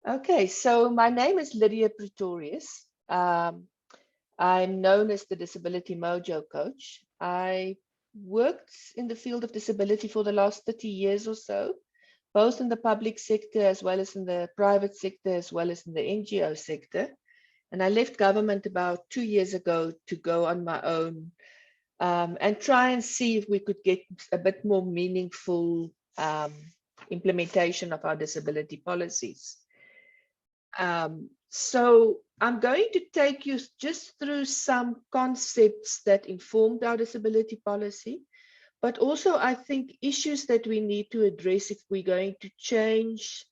Okay, so my name is Lydia Pretorius. I'm known as the Disability Mojo coach. I worked in the field of disability for the last 30 years or so, both in the public sector as well as in the private sector, as well as in the NGO sector. And I left government about 2 years ago to go on my own and try and see if we could get a bit more meaningful implementation of our disability policies. So I'm going to take you just through some concepts that informed our disability policy, but also I think issues that we need to address if we're going to change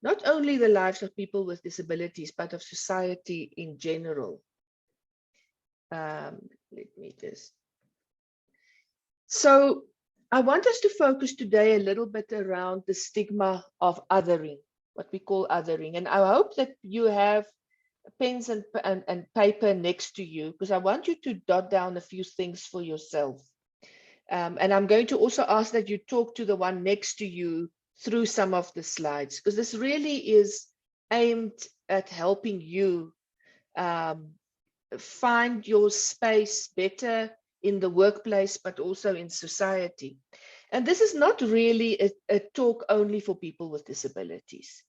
not only the lives of people with disabilities, but of society in general. Let me just. So I want us to focus today a little bit around the stigma of othering, what we call othering. And I hope that you have pens and paper next to you, because I want you to jot down a few things for yourself. And I'm going to also ask that you talk to the one next to you through some of the slides, because this really is aimed at helping you find your space better in the workplace, but also in society. And this is not really a talk only for people with disabilities.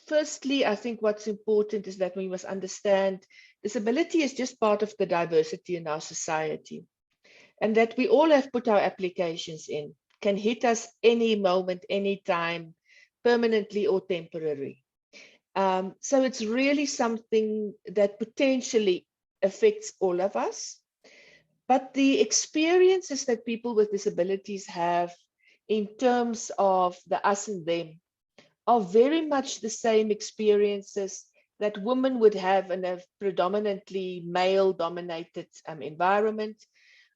Firstly, I think what's important is that we must understand disability is just part of the diversity in our society, and that we all have put our applications in, can hit us any moment, any time, permanently or temporary. So it's really something that potentially affects all of us. But the experiences that people with disabilities have in terms of the us and them are very much the same experiences that women would have in a predominantly male-dominated environment,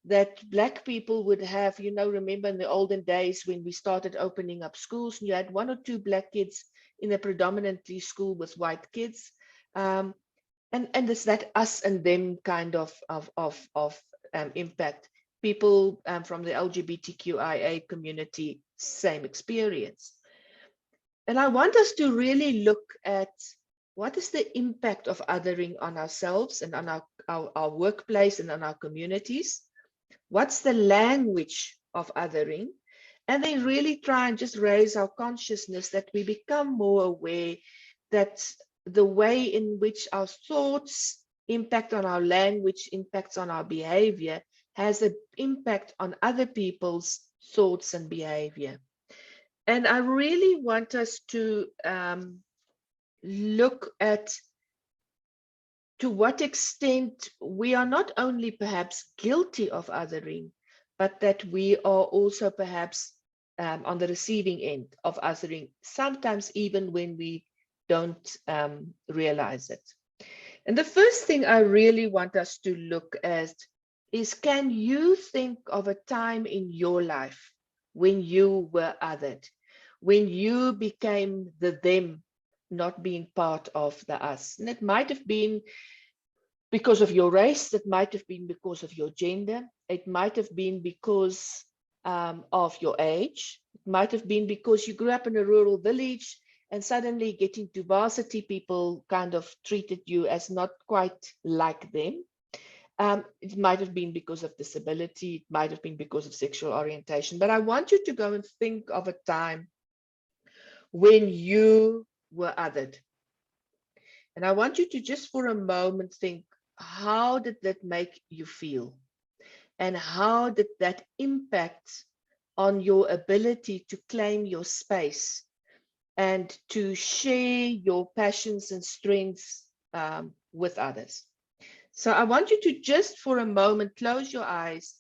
that Black people would have. Remember in the olden days when we started opening up schools, and you had one or two Black kids in a predominantly school with white kids. And it's that us and them kind of impact. People from the LGBTQIA community, same experience. And I want us to really look at what is the impact of othering on ourselves and on our workplace and on our communities. What's the language of othering? And then really try and just raise our consciousness that we become more aware that the way in which our thoughts impact on our language, impacts on our behavior, has an impact on other people's thoughts and behavior. And I really want us to look at to what extent we are not only perhaps guilty of othering, but that we are also perhaps on the receiving end of othering, sometimes even when we don't realize it. And the first thing I really want us to look at is, can you think of a time in your life when you were othered, when you became the them, not being part of the us? And it might have been because of your race, it might have been because of your gender, it might have been because of your age, it might have been because you grew up in a rural village and suddenly getting to varsity, people kind of treated you as not quite like them. It might have been because of disability, it might have been because of sexual orientation, but I want you to go and think of a time when you were othered. And I want you to just for a moment think, how did that make you feel? And how did that impact on your ability to claim your space and to share your passions and strengths with others? So I want you to just for a moment close your eyes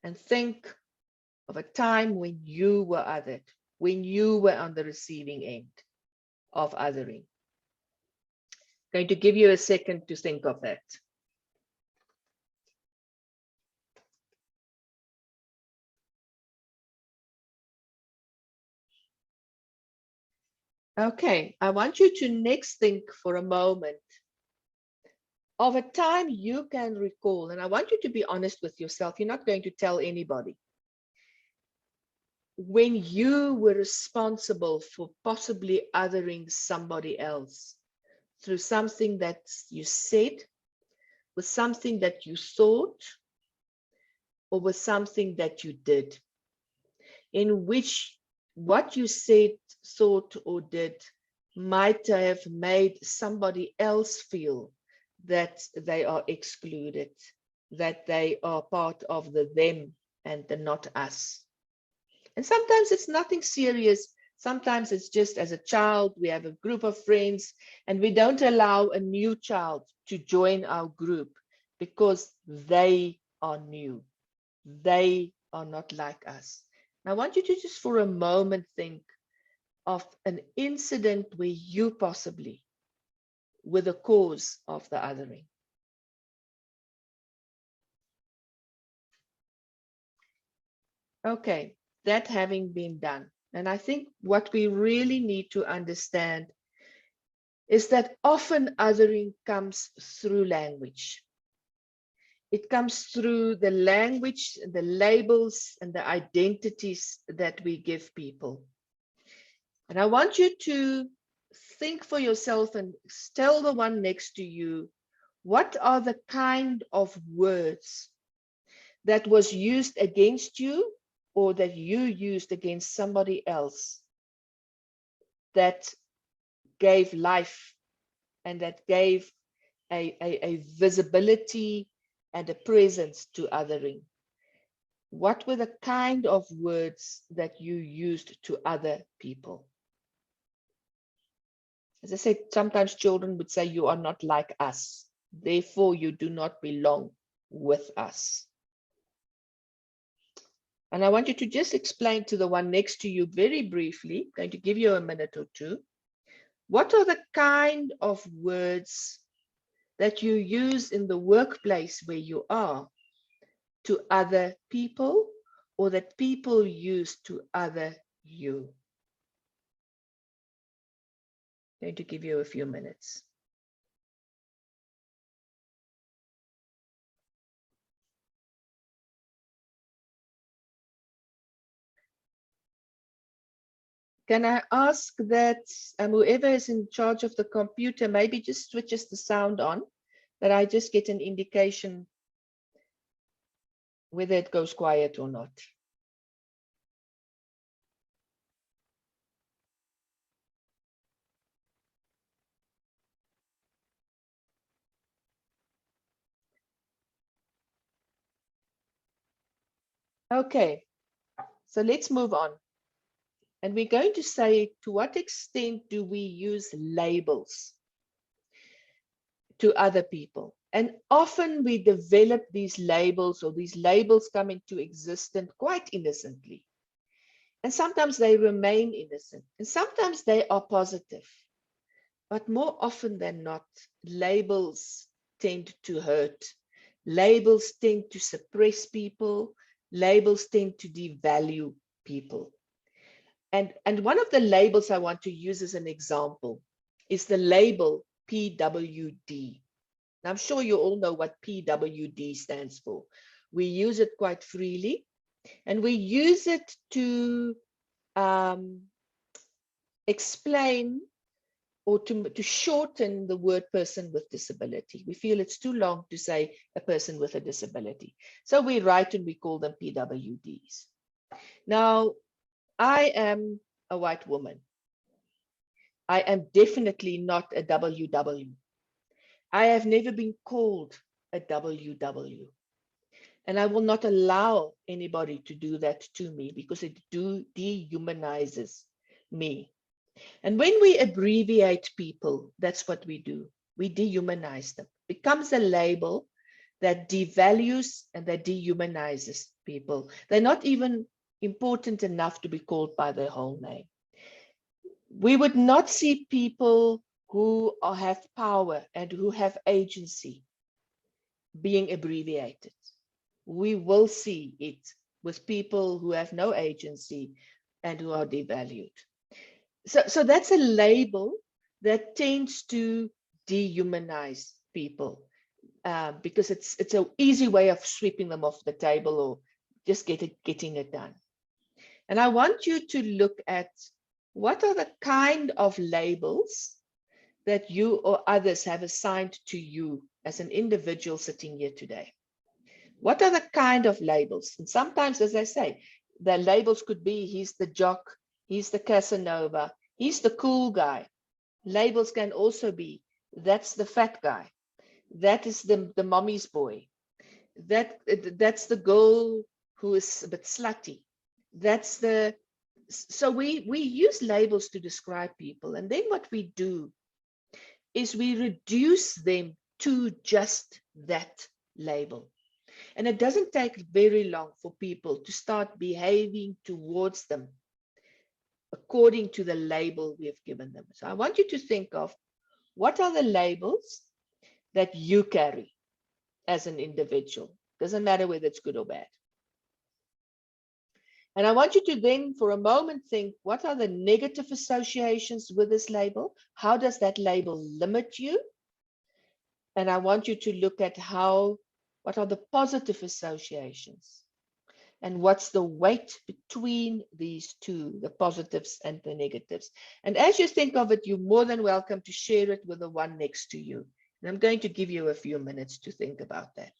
and think of a time when you were othered, when you were on the receiving end of othering. I'm going to give you a second to think of that. Okay, I want you to next think for a moment of a time you can recall, and I want you to be honest with yourself. You're not going to tell anybody. when you were responsible for possibly othering somebody else through something that you said, with something that you thought, or with something that you did, in which what you said, thought, or did might have made somebody else feel that they are excluded, that they are part of the them and the not us. And sometimes it's nothing serious. Sometimes it's just as a child, we have a group of friends and we don't allow a new child to join our group because they are new. They are not like us. I want you to just for a moment think of an incident where you possibly were the cause of the othering. Okay, that having been done, and I think what we really need to understand is that often othering comes through language. It comes through the language, the labels, and the identities that we give people. And I want you to think for yourself and tell the one next to you, what are the kind of words that was used against you or that you used against somebody else that gave life and that gave a visibility and a presence to othering? What were the kind of words that you used to other people? As I said, sometimes children would say, you are not like us, therefore you do not belong with us. And I want you to just explain to the one next to you very briefly, I'm going to give you a minute or two, what are the kind of words that you use in the workplace where you are to other people, or that people use to other you? I'm going to give you a few minutes. Can I ask that whoever is in charge of the computer maybe just switches the sound on, that I just get an indication whether it goes quiet or not? Okay, so let's move on. And we're going to say, to what extent do we use labels to other people? And often we develop these labels, or these labels come into existence quite innocently. And sometimes they remain innocent, and sometimes they are positive. But more often than not, labels tend to hurt. Labels tend to suppress people. Labels tend to devalue people. And one of the labels I want to use as an example is the label PWD. Now, I'm sure you all know what PWD stands for. We use it quite freely, and we use it to explain or to shorten the word person with disability. We feel it's too long to say a person with a disability. So we write and we call them PWDs. Now, I am a white woman. I am definitely not a WW. I have never been called a WW. And I will not allow anybody to do that to me, because it dehumanizes me. And when we abbreviate people, that's what we do. We dehumanize them. It becomes a label that devalues and that dehumanizes people. They're not even important enough to be called by their whole name. We would not see people who have power and who have agency being abbreviated. We will see it with people who have no agency and who are devalued. So that's a label that tends to dehumanize people, because it's an easy way of sweeping them off the table or just getting it done. And I want you to look at what are the kind of labels that you or others have assigned to you as an individual sitting here today. What are the kind of labels? And sometimes, as I say, the labels could be, he's the jock, he's the Casanova, he's the cool guy. Labels can also be, that's the fat guy, that is the mommy's boy, that's the girl who is a bit slutty. That's the, so we use labels to describe people. And then what we do is we reduce them to just that label. And it doesn't take very long for people to start behaving towards them according to the label we have given them. So I want you to think of what are the labels that you carry as an individual. Doesn't matter whether it's good or bad. And I want you to then for a moment think, what are the negative associations with this label? How does that label limit you? And I want you to look at what are the positive associations? And what's the weight between these two, the positives and the negatives? And as you think of it, you're more than welcome to share it with the one next to you. And I'm going to give you a few minutes to think about that.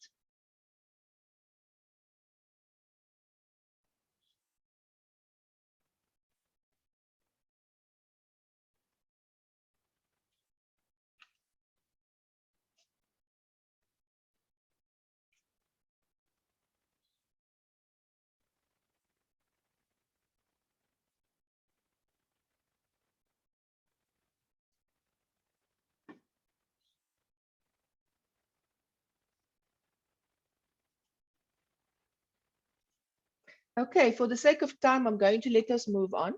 Okay, for the sake of time, I'm going to let us move on.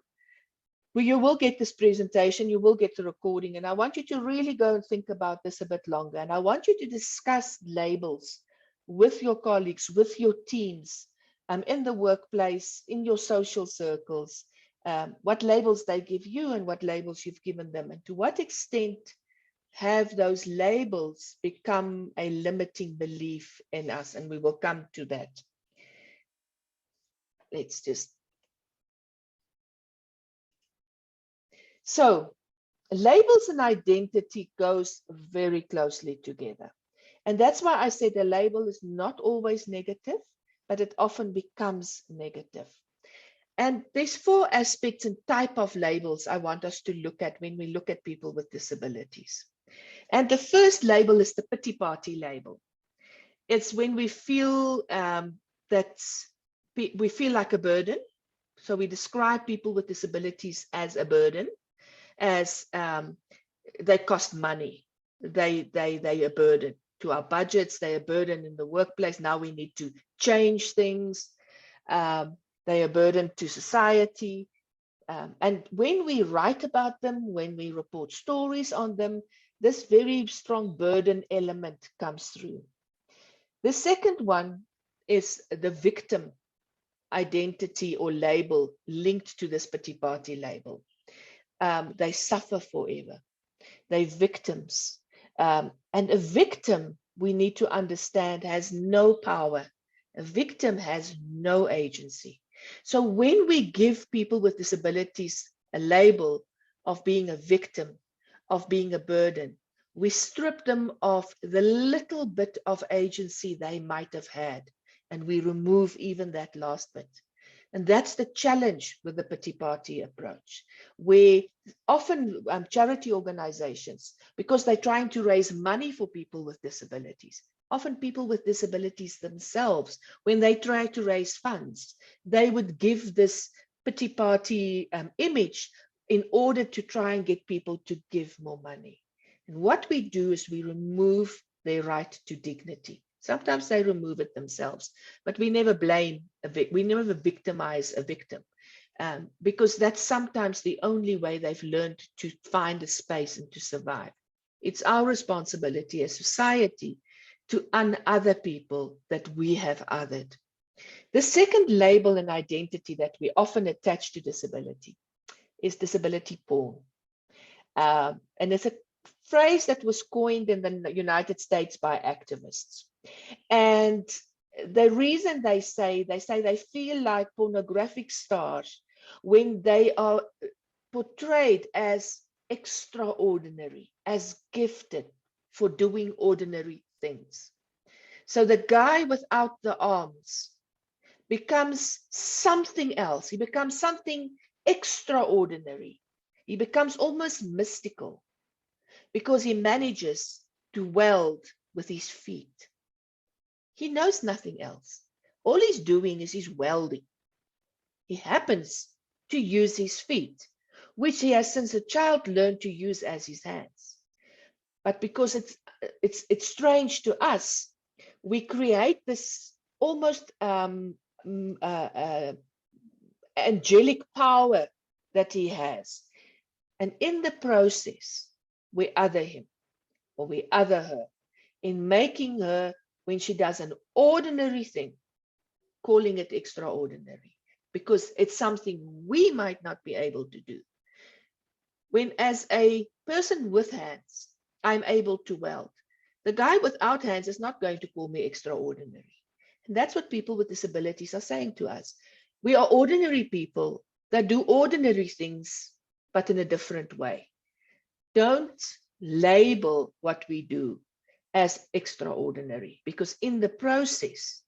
Well, you will get this presentation, you will get the recording, and I want you to really go and think about this a bit longer. And I want you to discuss labels with your colleagues, with your teams, in the workplace, in your social circles, what labels they give you and what labels you've given them, and to what extent have those labels become a limiting belief in us. And we will come to that. Let's just. So labels and identity goes very closely together. And that's why I said a label is not always negative, but it often becomes negative. And there's 4 aspects and type of labels I want us to look at when we look at people with disabilities. And the first label is the pity party label. It's when we feel that we feel like a burden. So we describe people with disabilities as a burden, as they cost money. They a burden to our budgets. They're a burden in the workplace. Now we need to change things. They're a burden to society. And when we write about them, when we report stories on them, this very strong burden element comes through. The second one is the victim identity or label linked to this pity party label. They suffer forever. They're victims. And a victim, we need to understand, has no power. A victim has no agency. So when we give people with disabilities a label of being a victim, of being a burden, we strip them of the little bit of agency they might have had, and we remove even that last bit. And that's the challenge with the pity party approach, where often charity organizations, because they're trying to raise money for people with disabilities, often people with disabilities themselves, when they try to raise funds, they would give this pity party image in order to try and get people to give more money. And what we do is we remove their right to dignity. Sometimes they remove it themselves, but we never blame we never victimize a victim, because that's sometimes the only way they've learned to find a space and to survive. It's our responsibility as society to un-other people that we have othered. The second label and identity that we often attach to disability is disability porn. And it's a phrase that was coined in the United States by activists. And the reason they say they feel like pornographic stars when they are portrayed as extraordinary, as gifted for doing ordinary things. So the guy without the arms becomes something else. He becomes something extraordinary. He becomes almost mystical because he manages to weld with his feet. He knows nothing else. All he's doing is he's welding. He happens to use his feet, which he has since a child learned to use as his hands. But because it's strange to us, we create this almost angelic power that he has. And in the process, we other him or we other her in making her, when she does an ordinary thing, calling it extraordinary, because it's something we might not be able to do. When as a person with hands, I'm able to weld, the guy without hands is not going to call me extraordinary. And that's what people with disabilities are saying to us. We are ordinary people that do ordinary things, but in a different way. Don't label what we do as extraordinary, because in the process,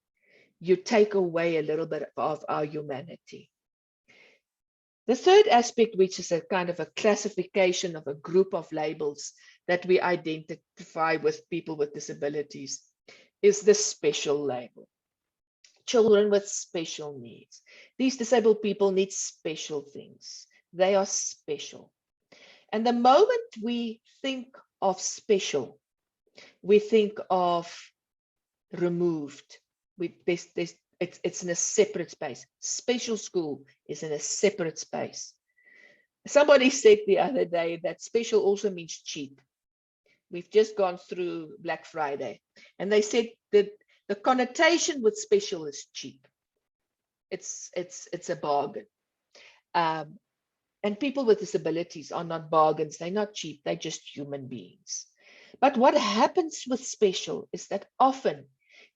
you take away a little bit of our humanity. The third aspect, which is a kind of a classification of a group of labels that we identify with people with disabilities, is the special label. Children with special needs. These disabled people need special things. They are special. And the moment we think of special, we think of removed. It's in a separate space. Special school is in a separate space. Somebody said the other day that special also means cheap. We've just gone through Black Friday, and they said that the connotation with special is cheap. It's a bargain. And people with disabilities are not bargains. They're not cheap. They're just human beings. But what happens with special is that often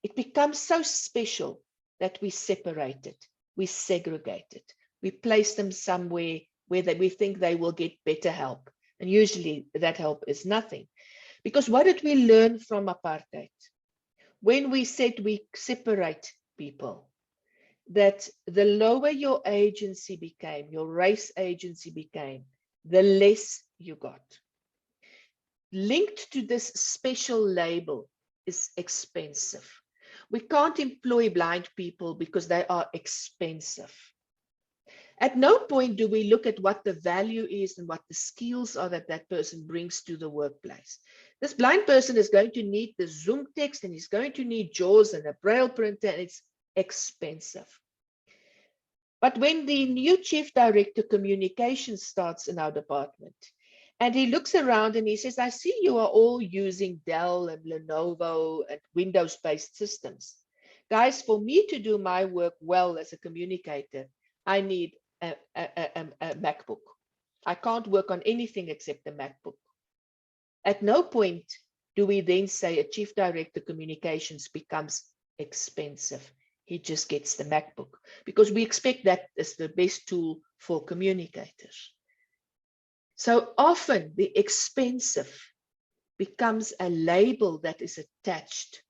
it becomes so special that we separate it, we segregate it, we place them somewhere where we think they will get better help. And usually that help is nothing. Because what did we learn from apartheid? When we said we separate people, that the lower your agency became, your race agency became, the less you got. Linked to this special label is expensive. We can't employ blind people because they are expensive. At no point do we look at what the value is and what the skills are that that person brings to the workplace. This blind person is going to need the Zoom text, and he's going to need JAWS and a Braille printer, and it's expensive. But when the new Chief Director Communications starts in our department, and he looks around and he says, I see you are all using Dell and Lenovo and Windows-based systems. Guys, for me to do my work well as a communicator, I need a MacBook. I can't work on anything except the MacBook. At no point do we then say a Chief Director Communications becomes expensive. He just gets the MacBook because we expect that is the best tool for communicators. So often the expensive becomes a label that is attached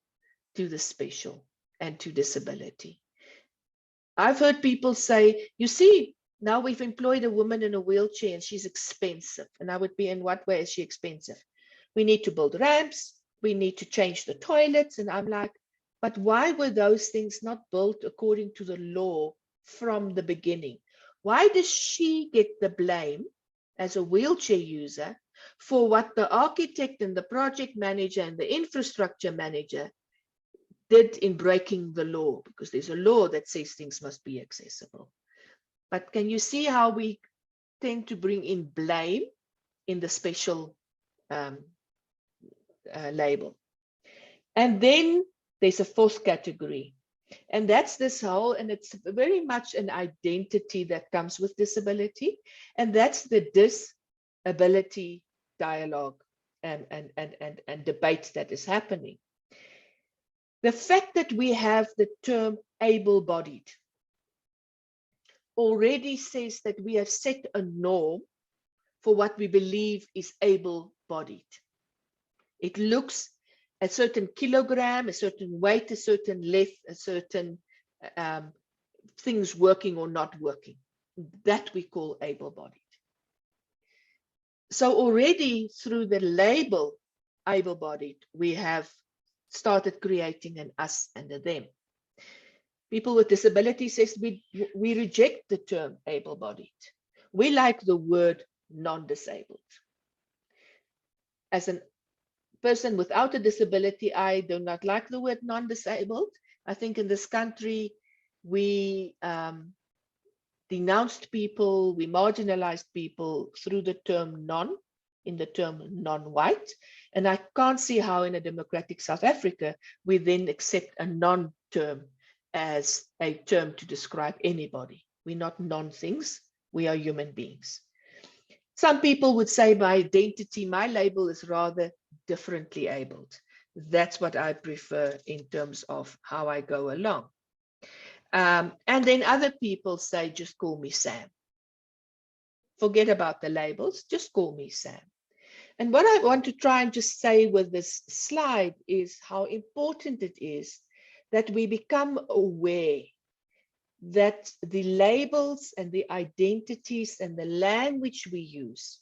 to the special and to disability. I've heard people say, you see, now we've employed a woman in a wheelchair and she's expensive. And I would be, in what way is she expensive? We need to build ramps. We need to change the toilets. And I'm like, but why were those things not built according to the law from the beginning? Why does she get the blame as a wheelchair user for what the architect and the project manager and the infrastructure manager did in breaking the law? Because there's a law that says things must be accessible. But can you see how we tend to bring in blame in the special label? And then there's a fourth category, and that's this whole, and it's very much an identity that comes with disability, and that's the disability dialogue and debate that is happening. The fact that we have the term able-bodied already says that we have set a norm for what we believe is able-bodied. It looks a certain kilogram, a certain weight, a certain length, a certain things working or not working. That we call able-bodied. So already through the label able-bodied, we have started creating an us and a them. People with disabilities says we reject the term able-bodied. We like the word non-disabled. As a person without a disability, I do not like the word non-disabled. I think in this country, we denounced people, we marginalized people through the term non, in the term non-white. And I can't see how in a democratic South Africa, we then accept a non-term as a term to describe anybody. We're not non-things, we are human beings. Some people would say my identity, my label is rather differently abled. That's what I prefer in terms of how I go along. And then other people say, just call me Sam. Forget about the labels, just call me Sam. And what I want to try and just say with this slide is how important it is that we become aware that the labels and the identities and the language we use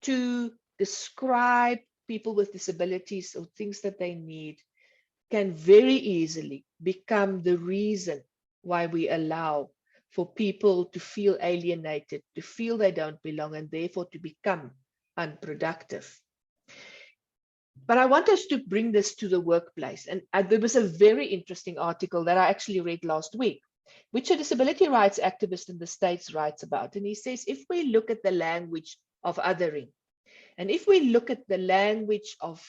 to describe people with disabilities or things that they need can very easily become the reason why we allow for people to feel alienated, to feel they don't belong, and therefore to become unproductive. But I want us to bring this to the workplace. And there was a very interesting article that I actually read last week, which a disability rights activist in the States writes about. And he says, if we look at the language of othering, and if we look at the language of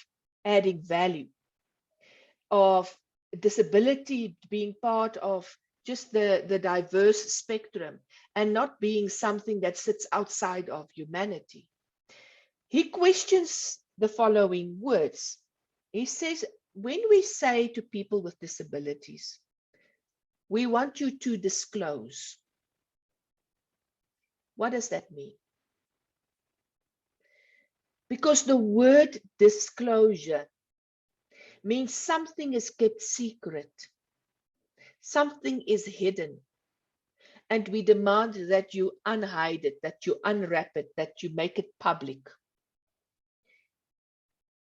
adding value, of disability being part of just the diverse spectrum and not being something that sits outside of humanity, he questions the following words. He says, when we say to people with disabilities, we want you to disclose, what does that mean? Because the word disclosure means something is kept secret, something is hidden, and we demand that you unhide it, that you unwrap it, that you make it public.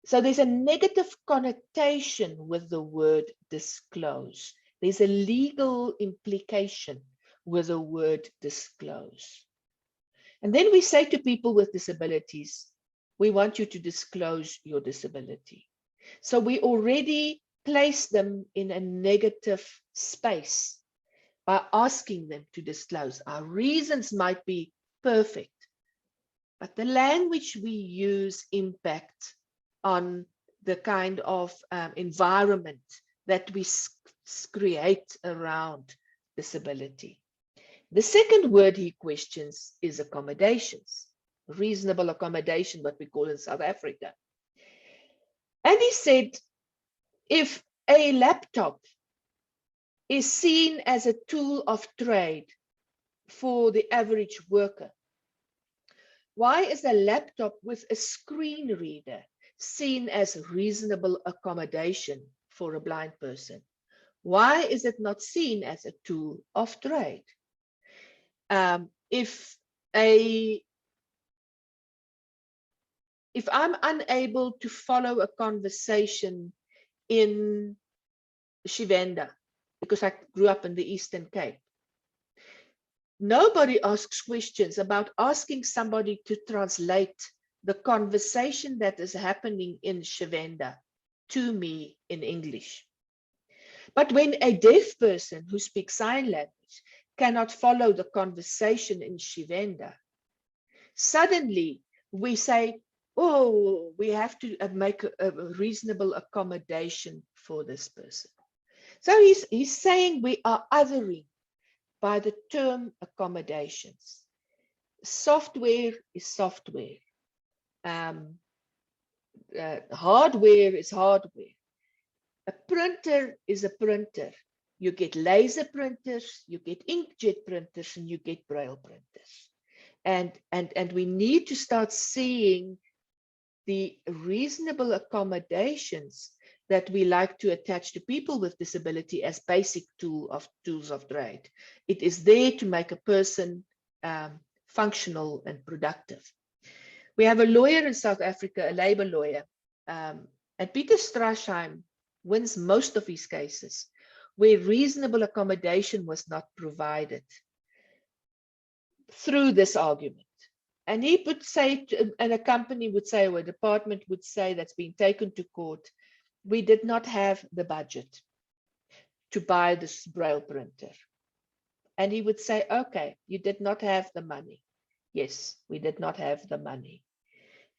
So there's a negative connotation with the word disclose. There's a legal implication with the word disclose. And then we say to people with disabilities, we want you to disclose your disability. So we already place them in a negative space by asking them to disclose. Our reasons might be perfect, but the language we use impact on the kind of environment that we create around disability. The second word he questions is accommodations, reasonable accommodation, what we call in South Africa. And he said, if a laptop is seen as a tool of trade for the average worker, why is a laptop with a screen reader seen as reasonable accommodation for a blind person? Why is it not seen as a tool of trade? If I'm unable to follow a conversation in Shivenda, because I grew up in the Eastern Cape, nobody asks questions about asking somebody to translate the conversation that is happening in Shivenda to me in English. But when a deaf person who speaks sign language cannot follow the conversation in Shivenda, suddenly we say, oh, we have to make a reasonable accommodation for this person. So he's saying we are othering by the term accommodations. Software is software. Hardware is hardware. A printer is a printer. You get laser printers, you get inkjet printers, and you get braille printers. And we need to start seeing the reasonable accommodations that we like to attach to people with disability as basic tools of trade. It is there to make a person functional and productive. We have a lawyer in South Africa, a labor lawyer, and Peter Strasheim wins most of his cases where reasonable accommodation was not provided through this argument. And he would say, and a company would say, or a department would say that's been taken to court, we did not have the budget to buy this braille printer. And he would say, okay, you did not have the money. Yes, we did not have the money.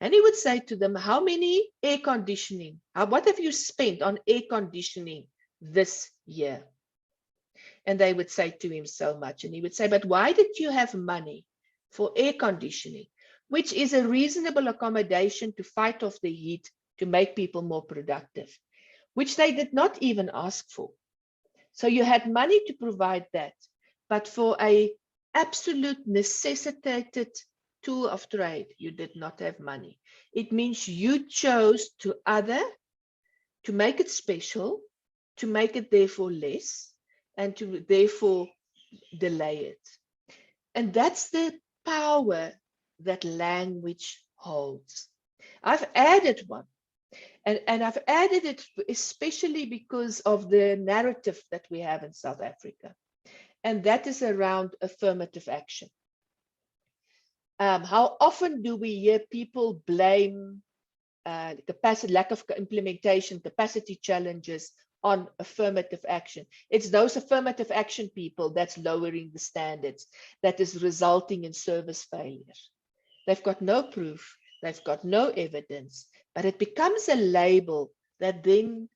And he would say to them, how many air conditioning, what have you spent on air conditioning this year? And they would say to him, so much. And he would say, but why did you have money for air conditioning, which is a reasonable accommodation to fight off the heat, to make people more productive, which they did not even ask for. So you had money to provide that, but for a absolute necessitated tool of trade, you did not have money. It means you chose to make it special, to make it therefore less, and to therefore delay it. And that's the power that language holds. I've added one, and I've added it especially because of the narrative that we have in South Africa, and that is around affirmative action. How often do we hear people blame capacity, lack of implementation, capacity challenges on affirmative action? It's those affirmative action people that's lowering the standards, that is resulting in service failure. They've got no proof, they've got no evidence, but it becomes a label that then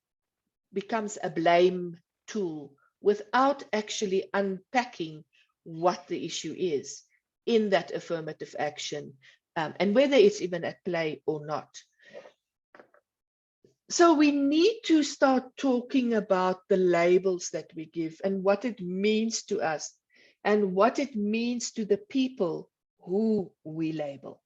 becomes a blame tool without actually unpacking what the issue is in that affirmative action, and whether it's even at play or not. So we need to start talking about the labels that we give and what it means to us and what it means to the people who we label.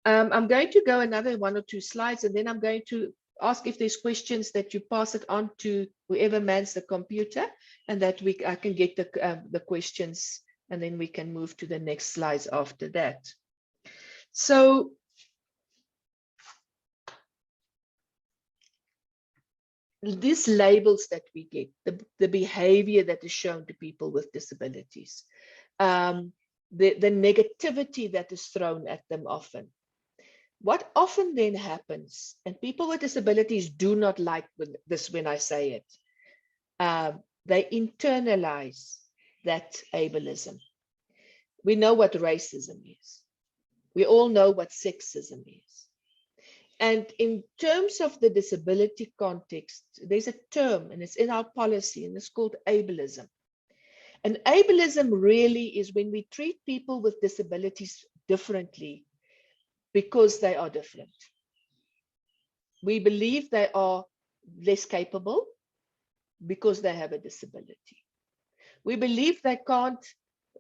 I'm going to go another 1 or 2 slides, and then I'm going to ask if there's questions that you pass it on to whoever mans the computer, and that I can get the questions, and then we can move to the next slides after that. So these labels that we get, the behavior that is shown to people with disabilities, the negativity that is thrown at them often. What often then happens, and people with disabilities do not like this when I say it, they internalize that ableism. We know what racism is. We all know what sexism is. And in terms of the disability context, there's a term, and it's in our policy, and it's called ableism. And ableism really is when we treat people with disabilities differently because they are different. We believe they are less capable because they have a disability. We believe they can't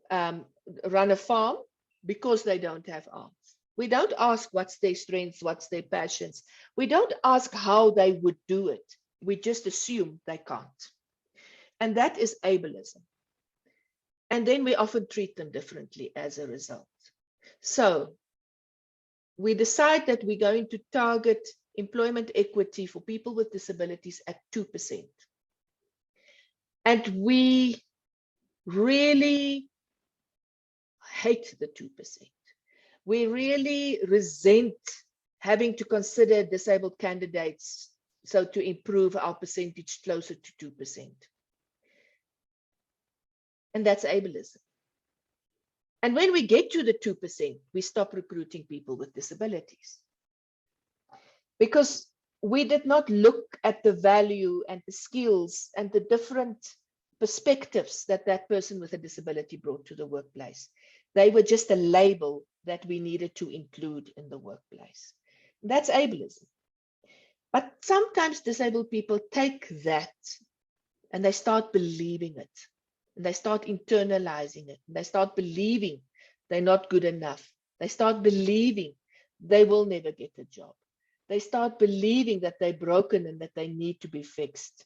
run a farm because they don't have arms. We don't ask what's their strengths, what's their passions. We don't ask how they would do it. We just assume they can't. And that is ableism. And then we often treat them differently as a result. So we decide that we're going to target employment equity for people with disabilities at 2%. And we really hate the 2%. We really resent having to consider disabled candidates, so to improve our percentage closer to 2%. And that's ableism. And when we get to the 2%, we stop recruiting people with disabilities. Because we did not look at the value and the skills and the different perspectives that that person with a disability brought to the workplace. They were just a label that we needed to include in the workplace. That's ableism. But sometimes disabled people take that and they start believing it, and they start internalizing it, and they start believing they're not good enough. They start believing they will never get a job. They start believing that they're broken and that they need to be fixed.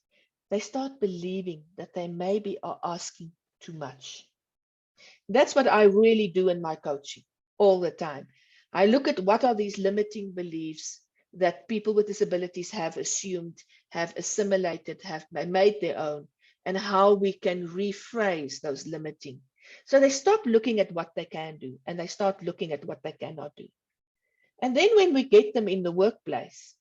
They start believing that they maybe are asking too much. That's what I really do in my coaching all the time. I look at what are these limiting beliefs that people with disabilities have assumed, have assimilated, have made their own, and how we can rephrase those limiting. So they stop looking at what they can do and they start looking at what they cannot do. And then when we get them in the workplace,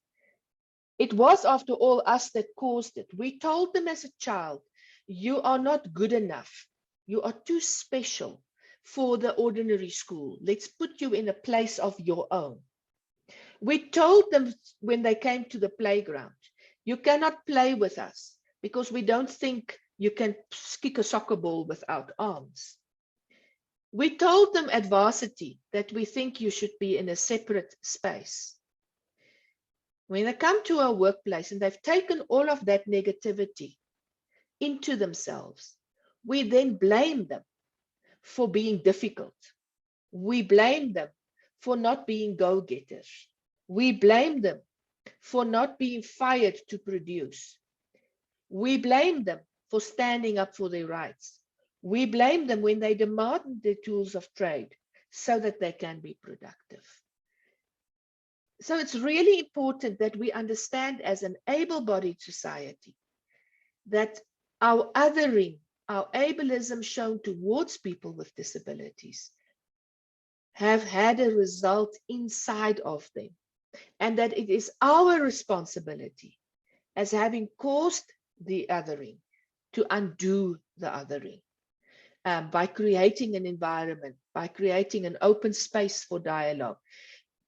it was, after all, us that caused it. We told them as a child, you are not good enough. You are too special for the ordinary school. Let's put you in a place of your own. We told them when they came to the playground, you cannot play with us because we don't think you can kick a soccer ball without arms. We told them at varsity that we think you should be in a separate space. When they come to our workplace and they've taken all of that negativity into themselves, we then blame them for being difficult. We blame them for not being go-getters. We blame them for not being fired to produce. We blame them for standing up for their rights. We blame them when they demand the tools of trade so that they can be productive. So it's really important that we understand as an able-bodied society that our othering, our ableism shown towards people with disabilities have had a result inside of them, and that it is our responsibility as having caused the othering to undo the othering by creating an environment, by creating an open space for dialogue,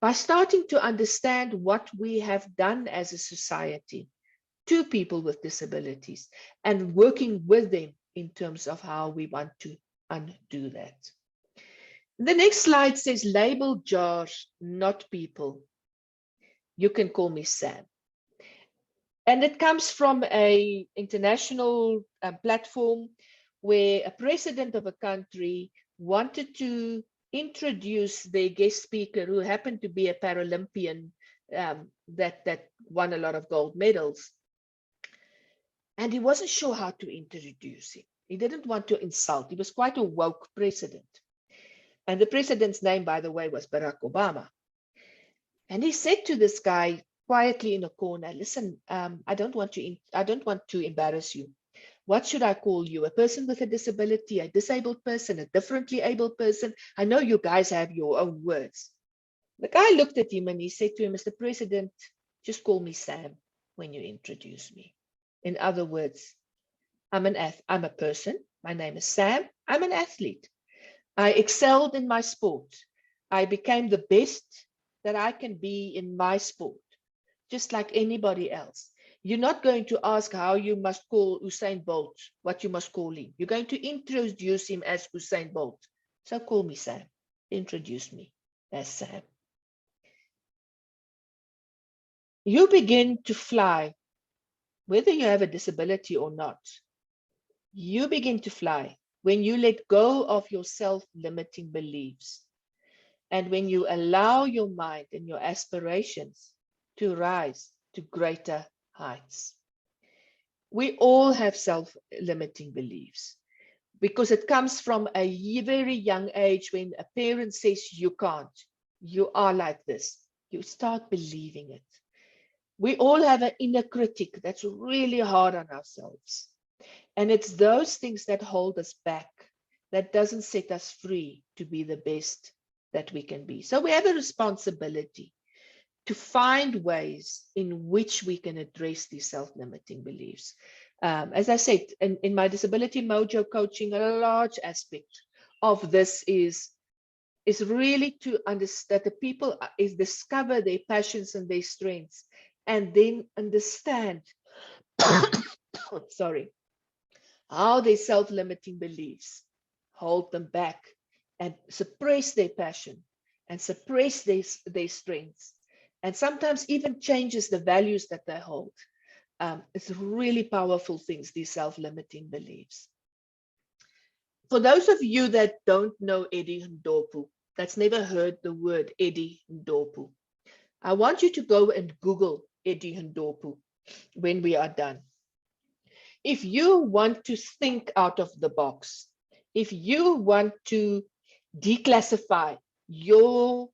by starting to understand what we have done as a society to people with disabilities and working with them in terms of how we want to undo that. The next slide says label jars, not people. You can call me Sam. And it comes from an international platform where a president of a country wanted to introduce their guest speaker, who happened to be a Paralympian that won a lot of gold medals. And he wasn't sure how to introduce him. He didn't want to insult. He was quite a woke president. And the president's name, by the way, was Barack Obama. And he said to this guy quietly in a corner, listen, I don't want to embarrass you. What should I call you? A person with a disability, a disabled person, a differently abled person? I know you guys have your own words. The guy looked at him and he said to him, Mr. President, just call me Sam when you introduce me. In other words, I'm a person. My name is Sam. I'm an athlete. I excelled in my sport. I became the best that I can be in my sport, just like anybody else. You're not going to ask how you must call Usain Bolt, what you must call him. You're going to introduce him as Usain Bolt. So call me Sam. Introduce me as Sam. You begin to fly, whether you have a disability or not. You begin to fly when you let go of your self-limiting beliefs and when you allow your mind and your aspirations to rise to greater heights. We all have self-limiting beliefs because it comes from a very young age when a parent says you can't, you are like this. You start believing it. We all have an inner critic that's really hard on ourselves. And it's those things that hold us back, that doesn't set us free to be the best that we can be. So we have a responsibility to find ways in which we can address these self-limiting beliefs. As I said, in my Disability Mojo coaching, a large aspect of this is really to understand that the people discover their passions and their strengths, and then understand, sorry, how their self-limiting beliefs hold them back and suppress their passion and suppress their strengths, and sometimes even changes the values that they hold. It's really powerful things, these self-limiting beliefs. For those of you that don't know Eddie Ndorpu, that's never heard the word Eddie Ndorpu, I want you to go and Google Eddie Ndorpu when we are done. If you want to think out of the box, if you want to declassify your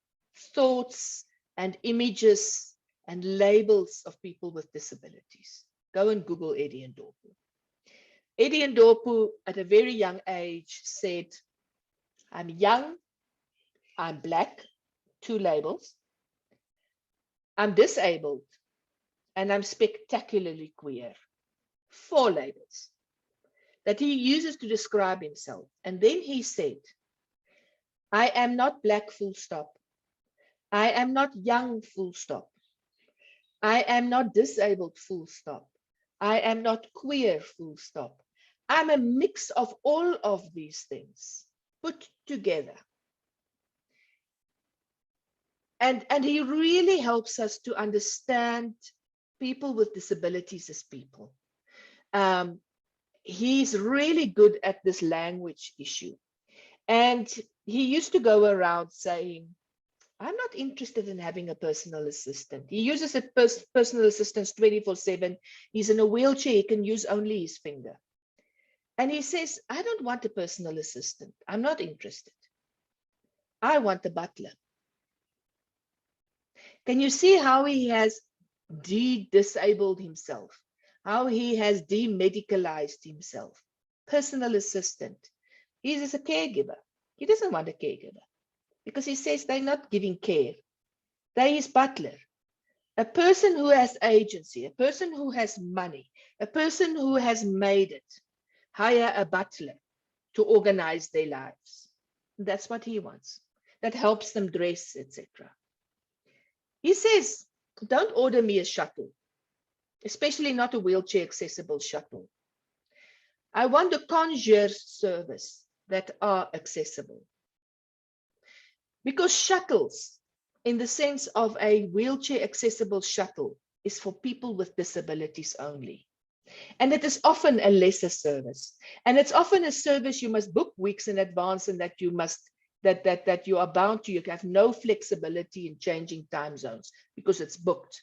thoughts and images and labels of people with disabilities, go and Google Eddie Ndorpu. Eddie Ndorpu, at a very young age, said, I'm young, I'm black, 2 labels, I'm disabled, and I'm spectacularly queer, 4 labels that he uses to describe himself. And then he said, I am not black, full stop. I am not young, full stop. I am not disabled, full stop. I am not queer, full stop. I'm a mix of all of these things put together. And he really helps us to understand people with disabilities as people. He's really good at this language issue. And he used to go around saying, I'm not interested in having a personal assistant. He uses a personal assistant 24/7. He's in a wheelchair, he can use only his finger. And he says, I don't want a personal assistant. I'm not interested. I want a butler. Can you see how he has disabled himself? How he has demedicalized himself? Personal assistant. He is a caregiver. He doesn't want a caregiver because he says they're not giving care. They're his butler. A person who has agency, a person who has money, a person who has made it, hire a butler to organize their lives. That's what he wants. That helps them dress, etc. He says, don't order me a shuttle, especially not a wheelchair accessible shuttle. I want a concierge service that are accessible. Because shuttles, in the sense of a wheelchair accessible shuttle, is for people with disabilities only. And it is often a lesser service. And it's often a service you must book weeks in advance and that you must, that you are bound to. You have no flexibility in changing time zones because it's booked.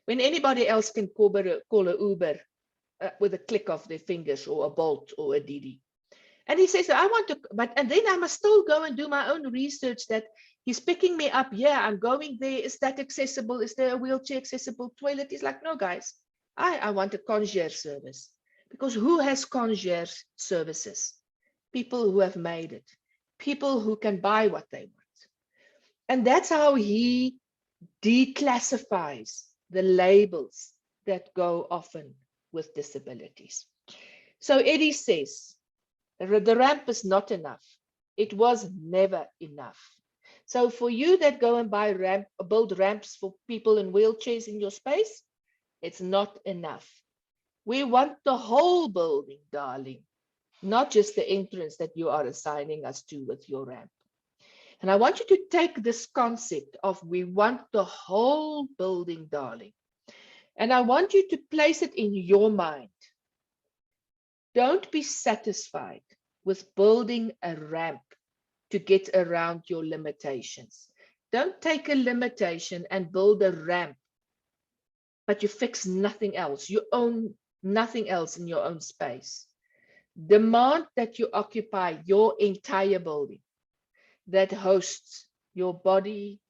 When anybody else can call a Uber with a click of their fingers, or a Bolt or a Didi. And he says, I want to, and then I must still go and do my own research that he's picking me up. Yeah, I'm going there. Is that accessible? Is there a wheelchair accessible toilet? He's like, no, guys, I want a concierge service. Because who has concierge services? People who have made it. People who can buy what they want. And that's how he declassifies the labels that go often with disabilities. So Eddie says, the ramp is not enough. It was never enough. So for you that go and build ramps for people in wheelchairs in your space, it's not enough. We want the whole building, darling, not just the entrance that you are assigning us to with your ramp. And I want you to take this concept of we want the whole building, darling. And I want you to place it in your mind. Don't be satisfied with building a ramp to get around your limitations. Don't take a limitation and build a ramp, but you fix nothing else. You own nothing else in your own space. Demand that you occupy your entire building that hosts your body,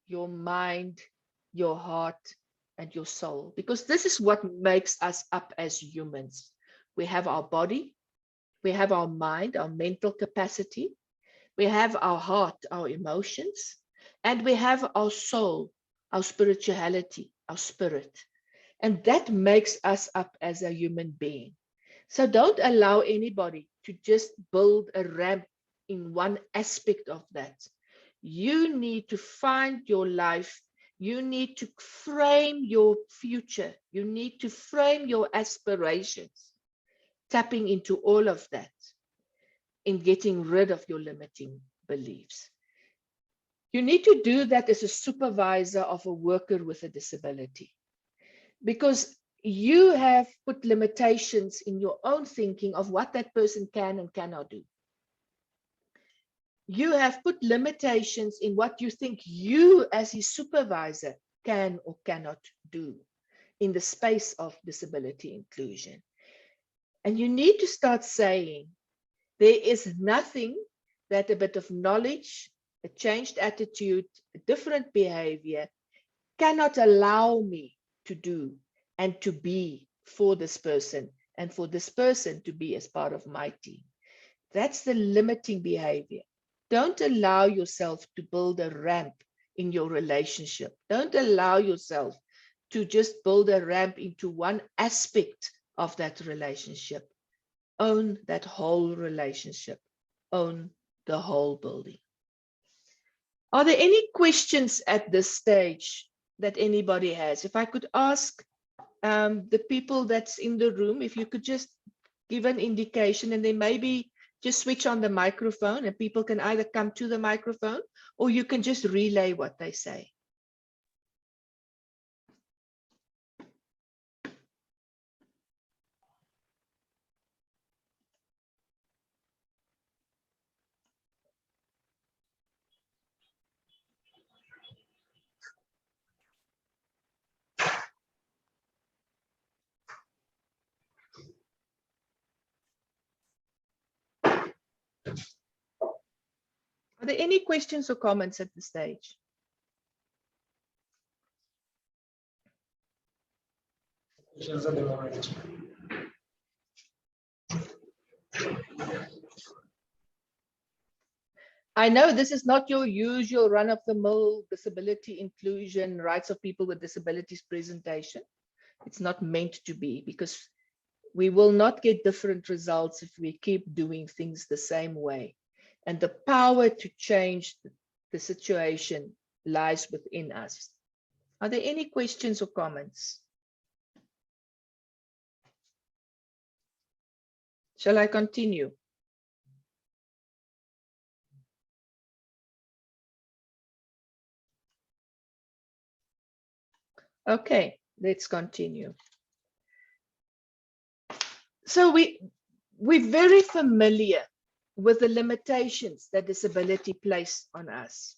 your mind, your heart, and your soul. Because this is what makes us up as humans. We have our body, we have our mind, our mental capacity, we have our heart, our emotions, and we have our soul, our spirituality, our spirit. And that makes us up as a human being. So don't allow anybody to just build a ramp in one aspect of that. You need to find your life. You need to frame your future. You need to frame your aspirations, tapping into all of that in getting rid of your limiting beliefs. You need to do that as a supervisor of a worker with a disability, because you have put limitations in your own thinking of what that person can and cannot do. You have put limitations in what you think you as his supervisor can or cannot do in the space of disability inclusion. And you need to start saying, there is nothing that a bit of knowledge, a changed attitude, a different behavior cannot allow me to do and to be for this person, and for this person to be as part of my team. That's the limiting behavior. Don't allow yourself to build a ramp in your relationship. Don't allow yourself to just build a ramp into one aspect of that relationship. Own that whole relationship. Own the whole building. Are there any questions at this stage that anybody has? If I could ask the people that's in the room, if you could just give an indication, and then maybe just switch on the microphone and people can either come to the microphone or you can just relay what they say. Are there any questions or comments at this stage? Questions at the moment. I know this is not your usual run-of-the-mill disability inclusion, rights of people with disabilities presentation. It's not meant to be, because we will not get different results if we keep doing things the same way. And the power to change the situation lies within us. Are there any questions or comments? Shall I continue? Okay, let's continue. So we're very familiar with the limitations that disability places on us.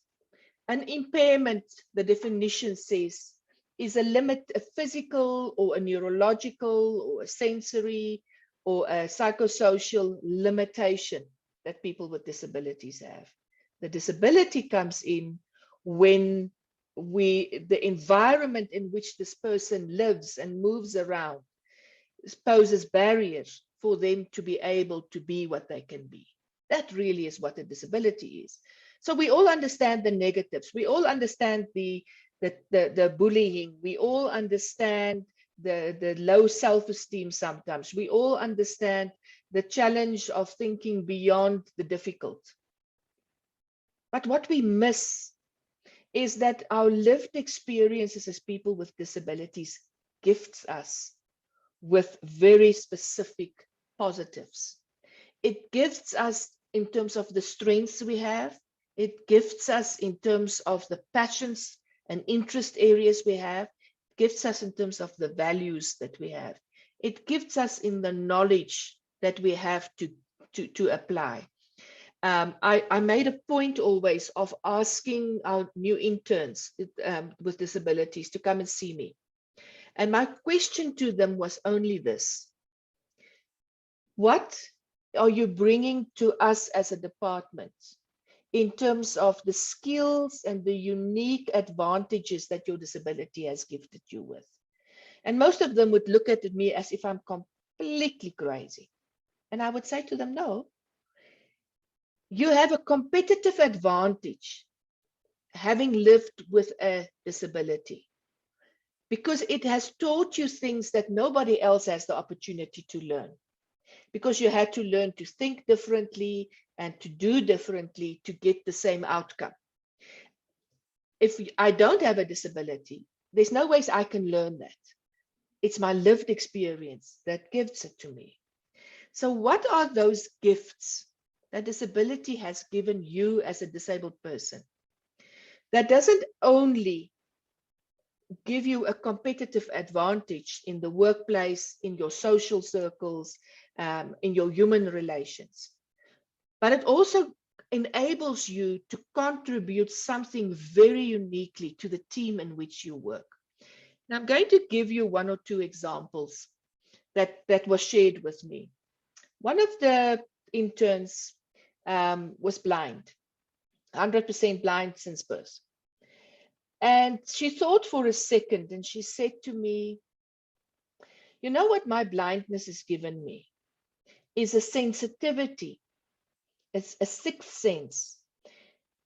An impairment, the definition says, is a limit, a physical or a neurological or a sensory or a psychosocial limitation that people with disabilities have. The disability comes in when the environment in which this person lives and moves around poses barriers for them to be able to be what they can be. That really is what a disability is. So we all understand the negatives. We all understand the bullying. We all understand the low self-esteem sometimes. We all understand the challenge of thinking beyond the difficult. But what we miss is that our lived experiences as people with disabilities gifts us with very specific positives. It gifts us in terms of the strengths we have. It gifts us in terms of the passions and interest areas we have. It gifts us in terms of the values that we have. It gifts us in the knowledge that we have to apply. I made a point always of asking our new interns with disabilities to come and see me. And my question to them was only this: what are you bringing to us as a department in terms of the skills and the unique advantages that your disability has gifted you with? And most of them would look at me as if I'm completely crazy. And I would say to them, no, you have a competitive advantage having lived with a disability, because it has taught you things that nobody else has the opportunity to learn. Because you had to learn to think differently and to do differently to get the same outcome. If I don't have a disability, there's no ways I can learn that. It's my lived experience that gives it to me. So what are those gifts that disability has given you as a disabled person? That doesn't only give you a competitive advantage in the workplace, in your social circles, in your human relations. But it also enables you to contribute something very uniquely to the team in which you work. Now, I'm going to give you one or two examples that was shared with me. One of the interns was blind, 100% blind since birth. And she thought for a second and she said to me, you know what my blindness has given me is a sensitivity, it's a sixth sense,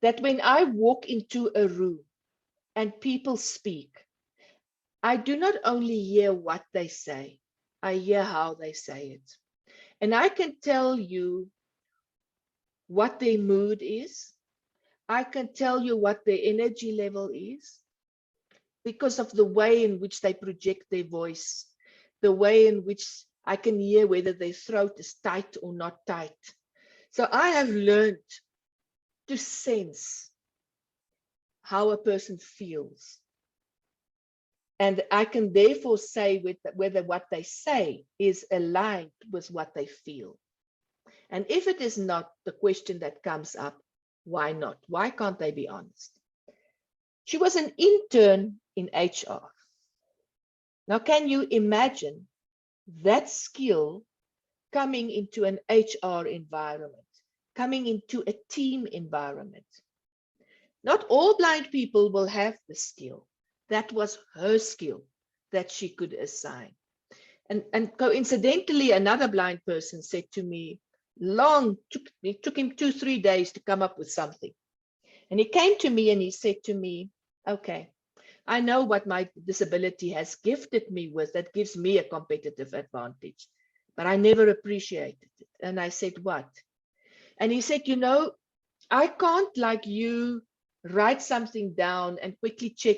that when I walk into a room and people speak, I do not only hear what they say, I hear how they say it. And I can tell you what their mood is. I can tell you what their energy level is because of the way in which they project their voice, the way in which I can hear whether their throat is tight or not tight. So I have learned to sense how a person feels. And I can therefore say whether what they say is aligned with what they feel. And if it is not, the question that comes up, why not? Why can't they be honest? She was an intern in HR. Now, can you imagine that skill coming into an HR environment, coming into a team environment? Not all blind people will have the skill. That was her skill that she could assign. And coincidentally, another blind person said to me, it took him 2-3 days to come up with something. And he came to me and he said to me, okay, I know what my disability has gifted me with that gives me a competitive advantage, but I never appreciated it. And I said, what? And he said, you know, I can't, like you, write something down and quickly check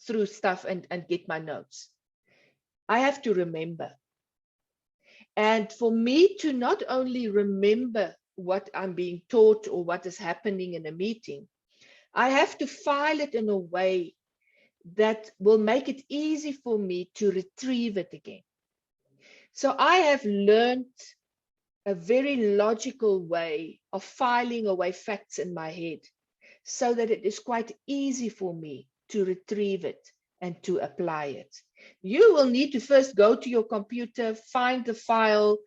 through stuff and get my notes. I have to remember. And for me to not only remember what I'm being taught or what is happening in a meeting, I have to file it in a way that will make it easy for me to retrieve it again. So I have learned a very logical way of filing away facts in my head so that it is quite easy for me to retrieve it and to apply it. You will need to first go to your computer, find the file,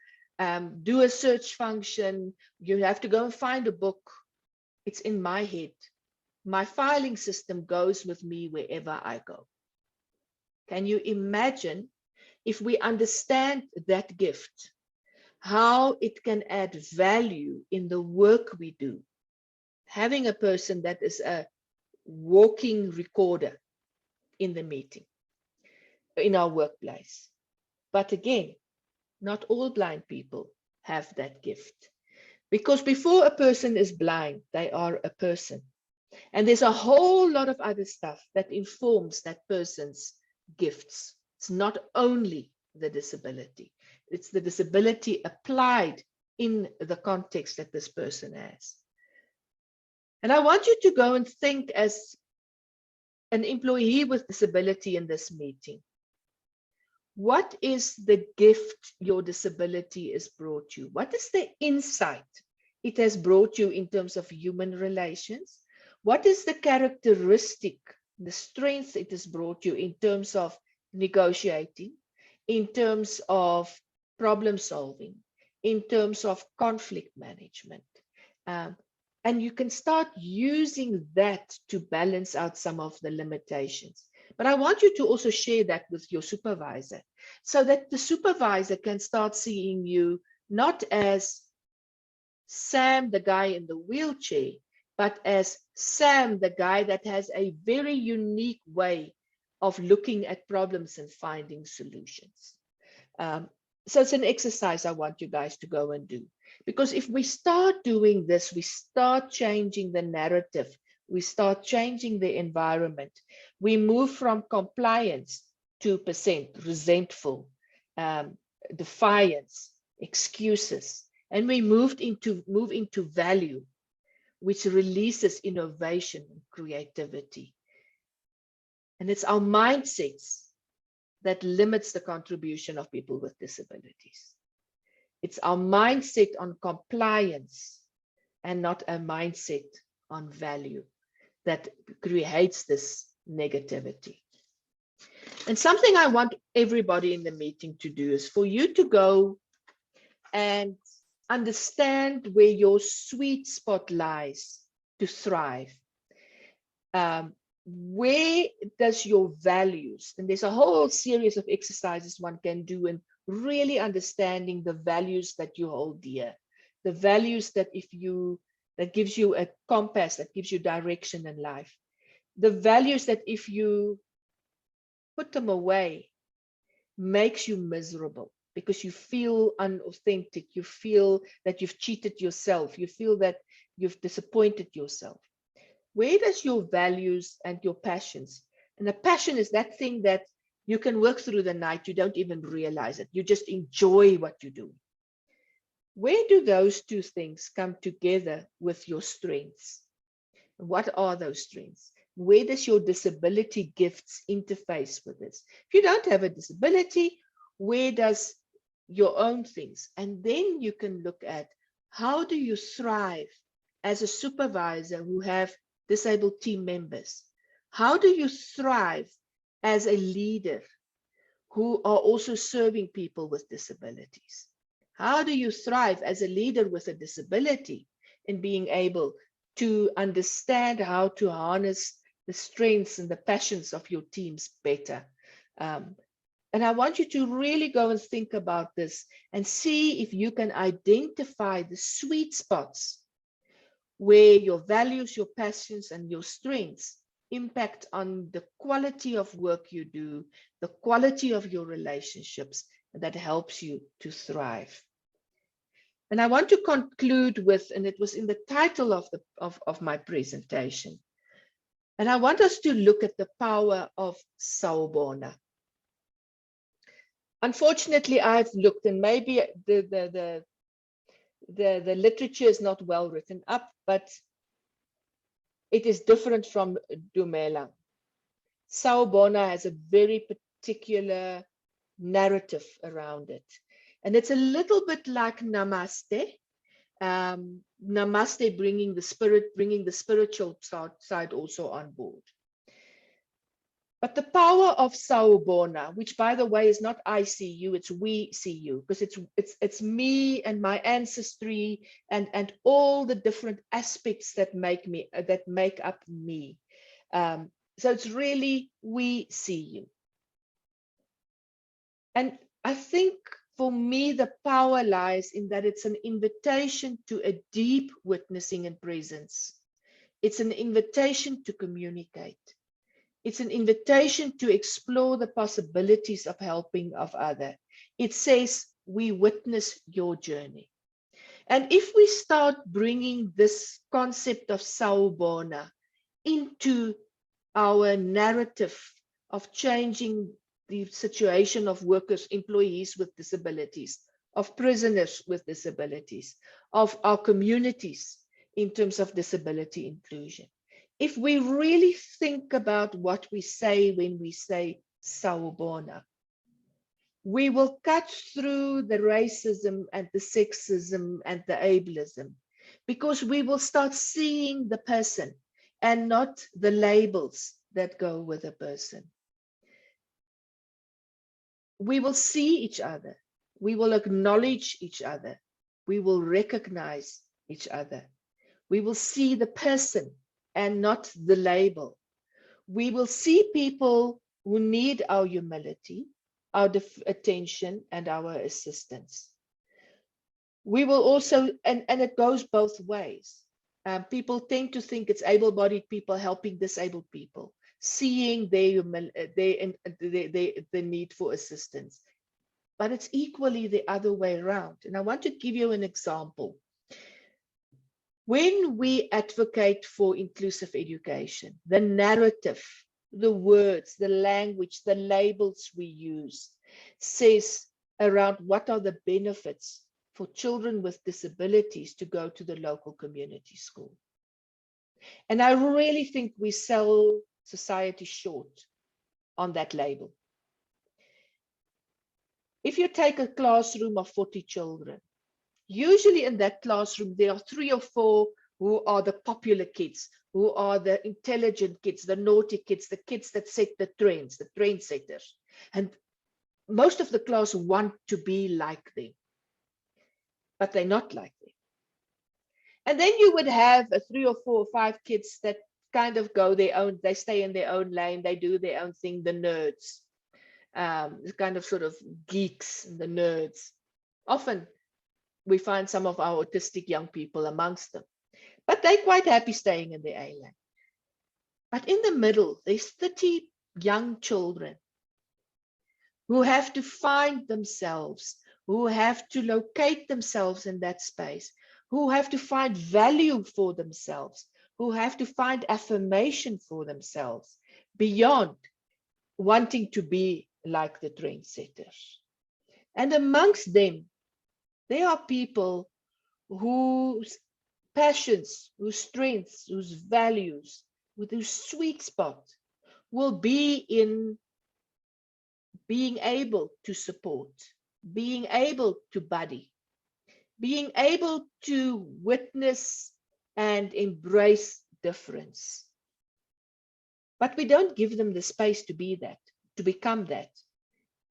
do a search function. You have to go and find a book. It's in my head. My filing system goes with me wherever I go. Can you imagine if we understand that gift, how it can add value in the work we do? Having a person that is a walking recorder in the meeting, in our workplace. But again, not all blind people have that gift. Because before a person is blind, they are a person. And there's a whole lot of other stuff that informs that person's gifts. It's not only the disability, it's the disability applied in the context that this person has. And I want you to go and think as an employee with disability in this meeting. What is the gift your disability has brought you? What is the insight it has brought you in terms of human relations? What is the characteristic, the strength it has brought you in terms of negotiating, in terms of problem solving, in terms of conflict management? And you can start using that to balance out some of the limitations. But I want you to also share that with your supervisor so that the supervisor can start seeing you not as Sam, the guy in the wheelchair, but as Sam, the guy that has a very unique way of looking at problems and finding solutions. So it's an exercise I want you guys to go and do. Because if we start doing this, we start changing the narrative, we start changing the environment. We move from compliance to resentful, defiance, excuses, and we move into value, which releases innovation and creativity. And it's our mindsets that limits the contribution of people with disabilities. It's our mindset on compliance and not a mindset on value that creates this negativity. And something I want everybody in the meeting to do is for you to go and understand where your sweet spot lies to thrive. Where does your values, and there's a whole series of exercises one can do in really understanding the values that you hold dear, the values that that gives you a compass, that gives you direction in life, the values that if you put them away makes you miserable because you feel unauthentic, you feel that you've cheated yourself, you feel that you've disappointed yourself. Where does your values and your passions, and a passion is that thing that you can work through the night, you don't even realize it, you just enjoy what you do. Where do those two things come together with your strengths? What are those strengths? Where does your disability gifts interface with this? If you don't have a disability, where does your own things? And then you can look at how do you thrive as a supervisor who have disabled team members? How do you thrive as a leader who are also serving people with disabilities? How do you thrive as a leader with a disability in being able to understand how to harness the strengths and the passions of your teams better? And I want you to really go and think about this and see if you can identify the sweet spots where your values, your passions, and your strengths impact on the quality of work you do, the quality of your relationships, and that helps you to thrive. And I want to conclude with, and it was in the title of my presentation, and I want us to look at the power of Sawubona. Unfortunately, I've looked, and maybe the literature is not well written up, but it is different from Dumela. Sawubona has a very particular narrative around it. And it's a little bit like Namaste. Namaste bringing the spiritual side also on board. But the power of Sawubona, which by the way is not I see you, it's we see you, because it's me and my ancestry and all the different aspects that make up me. So it's really we see you. And I think for me the power lies in that it's an invitation to a deep witnessing and presence. It's an invitation to communicate. It's an invitation to explore the possibilities of helping of others. It says, we witness your journey. And if we start bringing this concept of Sawubona into our narrative of changing the situation of workers, employees with disabilities, of prisoners with disabilities, of our communities in terms of disability inclusion, if we really think about what we say when we say Sawubona, we will cut through the racism and the sexism and the ableism, because we will start seeing the person and not the labels that go with a person. We will see each other. We will acknowledge each other. We will recognize each other. We will see the person and not the label. We will see people who need our humility, our attention, and our assistance. We will also, and it goes both ways. People tend to think it's able-bodied people helping disabled people, seeing the need for assistance. But it's equally the other way around. And I want to give you an example. When we advocate for inclusive education, the narrative, the words, the language, the labels we use says around what are the benefits for children with disabilities to go to the local community school. And I really think we sell society short on that label. If you take a classroom of 40 children, usually in that classroom, there are 3 or 4 who are the popular kids, who are the intelligent kids, the naughty kids, the kids that set the trends, the trendsetters. And most of the class want to be like them, but they're not like them. And then you would have 3 or 4 or 5 kids that kind of go their own, they stay in their own lane, they do their own thing, the nerds, kind of sort of geeks, the nerds. Often we find some of our autistic young people amongst them, but they're quite happy staying in their own lane. But in the middle, there's 30 young children who have to find themselves, who have to locate themselves in that space, who have to find value for themselves, who have to find affirmation for themselves beyond wanting to be like the trendsetters. And amongst them, there are people whose passions, whose strengths, whose values, with whose sweet spot will be in being able to support, being able to buddy, being able to witness and embrace difference. But we don't give them the space to be that, to become that,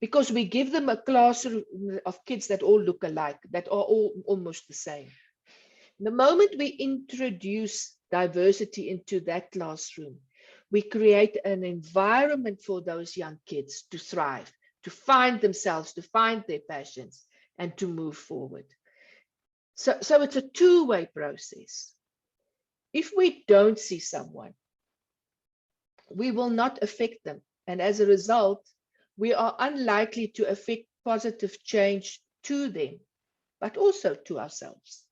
because we give them a classroom of kids that all look alike, that are all almost the same. The moment we introduce diversity into that classroom, we create an environment for those young kids to thrive, to find themselves, to find their passions, and to move forward. So it's a two-way process. If we don't see someone, we will not affect them. And as a result, we are unlikely to affect positive change to them, but also to ourselves.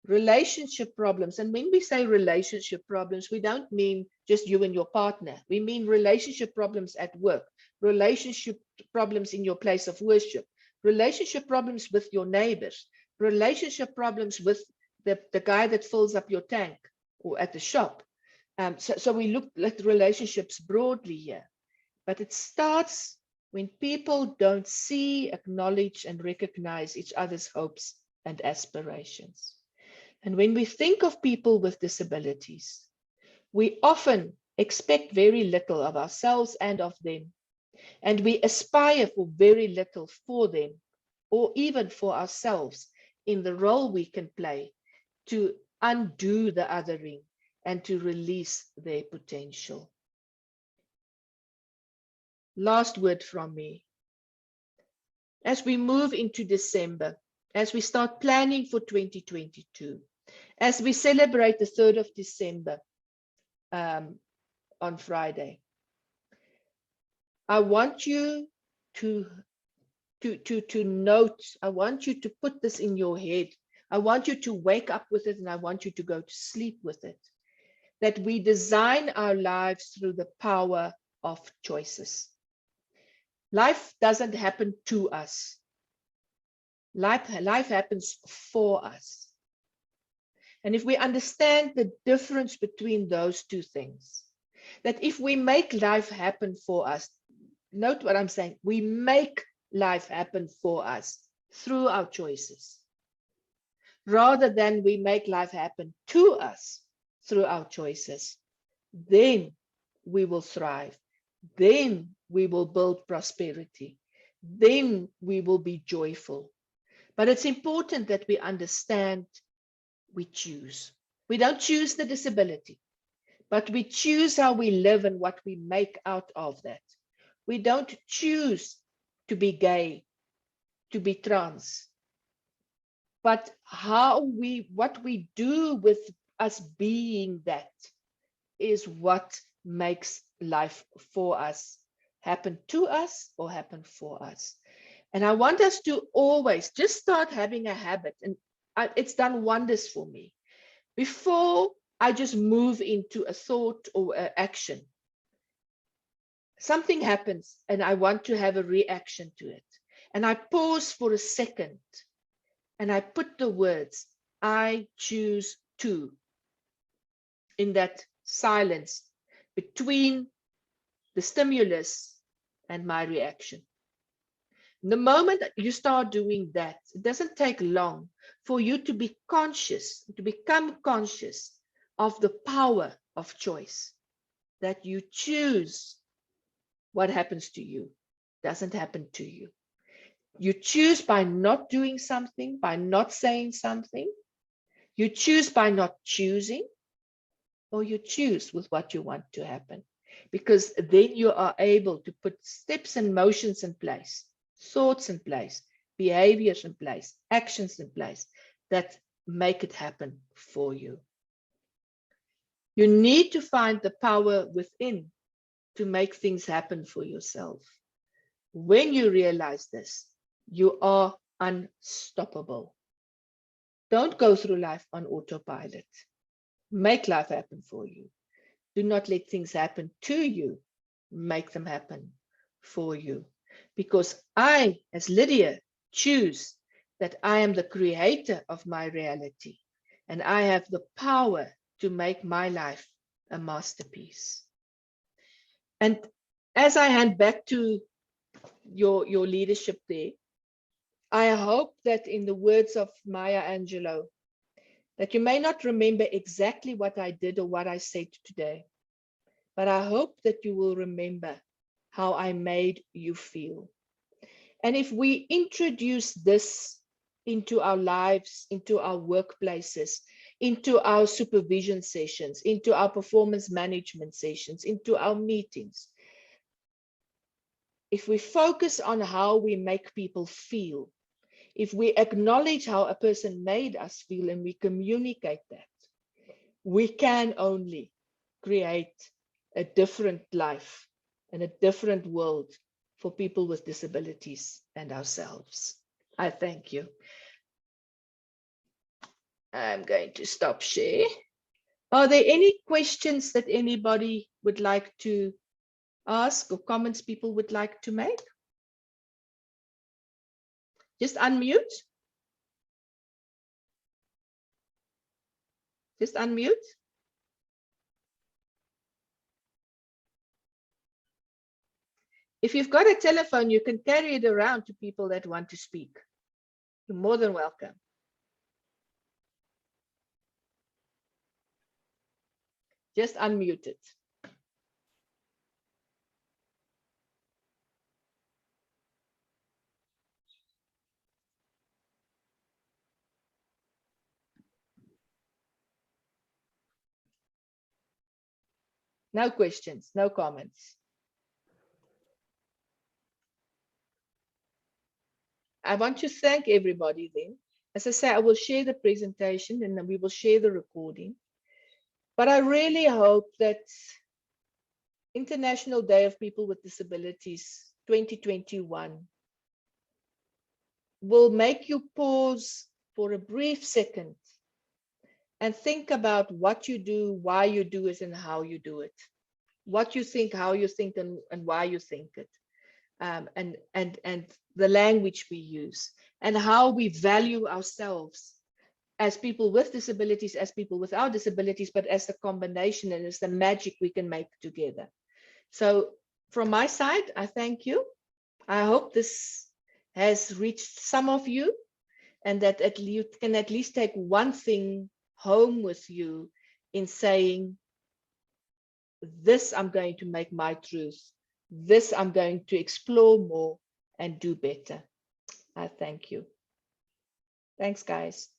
Relationship problems, and when we say relationship problems, we don't mean just you and your partner. We mean relationship problems at work, relationship problems in your place of worship, relationship problems with your neighbors, relationship problems with the guy that fills up your tank or at the shop. So we look at relationships broadly here, but it starts when people don't see, acknowledge, and recognize each other's hopes and aspirations. And when we think of people with disabilities, we often expect very little of ourselves and of them, and we aspire for very little for them, or even for ourselves in the role we can play to undo the othering and to release their potential. Last word from me. As we move into December, as we start planning for 2022, as we celebrate the 3rd of December on Friday, I want you to note, I want you to put this in your head. I want you to wake up with it, and I want you to go to sleep with it, that we design our lives through the power of choices. Life doesn't happen to us. Life happens for us. And if we understand the difference between those two things, that if we make life happen for us, note what I'm saying, we make life happen for us through our choices, rather than we make life happen to us through our choices, then we will thrive. Then we will build prosperity. Then we will be joyful. But it's important that we understand we choose. We don't choose the disability, but we choose how we live and what we make out of that. We don't choose to be gay, to be trans, but what we do with us being that is what makes life for us happen to us or happen for us. And I want us to always just start having a habit, and it's done wonders for me. Before I just move into a thought or an action, something happens and I want to have a reaction to it. And I pause for a second and I put the words, I choose to, in that silence between the stimulus, and my reaction. The moment you start doing that, it doesn't take long for you to be conscious, to become conscious of the power of choice, that you choose what happens to you, doesn't happen to you. You choose by not doing something, by not saying something. You choose by not choosing, or you choose with what you want to happen. Because then you are able to put steps and motions in place, thoughts in place, behaviors in place, actions in place that make it happen for you. You need to find the power within to make things happen for yourself. When you realize this, you are unstoppable. Don't go through life on autopilot. Make life happen for you. Do not let things happen to you. Make them happen for you. Because I, as Lydia, choose that I am the creator of my reality. And I have the power to make my life a masterpiece. And as I hand back to your leadership there, I hope that in the words of Maya Angelou, that you may not remember exactly what I did or what I said today, but I hope that you will remember how I made you feel. And if we introduce this into our lives, into our workplaces, into our supervision sessions, into our performance management sessions, into our meetings, if we focus on how we make people feel, if we acknowledge how a person made us feel and we communicate that, we can only create a different life and a different world for people with disabilities and ourselves. I thank you. I'm going to stop share. Are there any questions that anybody would like to ask or comments people would like to make? Just unmute. Just unmute. If you've got a telephone, you can carry it around to people that want to speak. You're more than welcome. Just unmute it. No questions, no comments. I want to thank everybody then. As I say, I will share the presentation and then we will share the recording. But I really hope that International Day of People with Disabilities 2021 will make you pause for a brief second and think about what you do, why you do it, and how you do it. What you think, how you think, and why you think it. And the language we use, and how we value ourselves as people with disabilities, as people without disabilities, but as the combination and as the magic we can make together. So from my side, I thank you. I hope this has reached some of you and that you can at least take one thing home with you in saying, this I'm going to make my truth. This I'm going to explore more and do better. I thank you. Thanks, guys.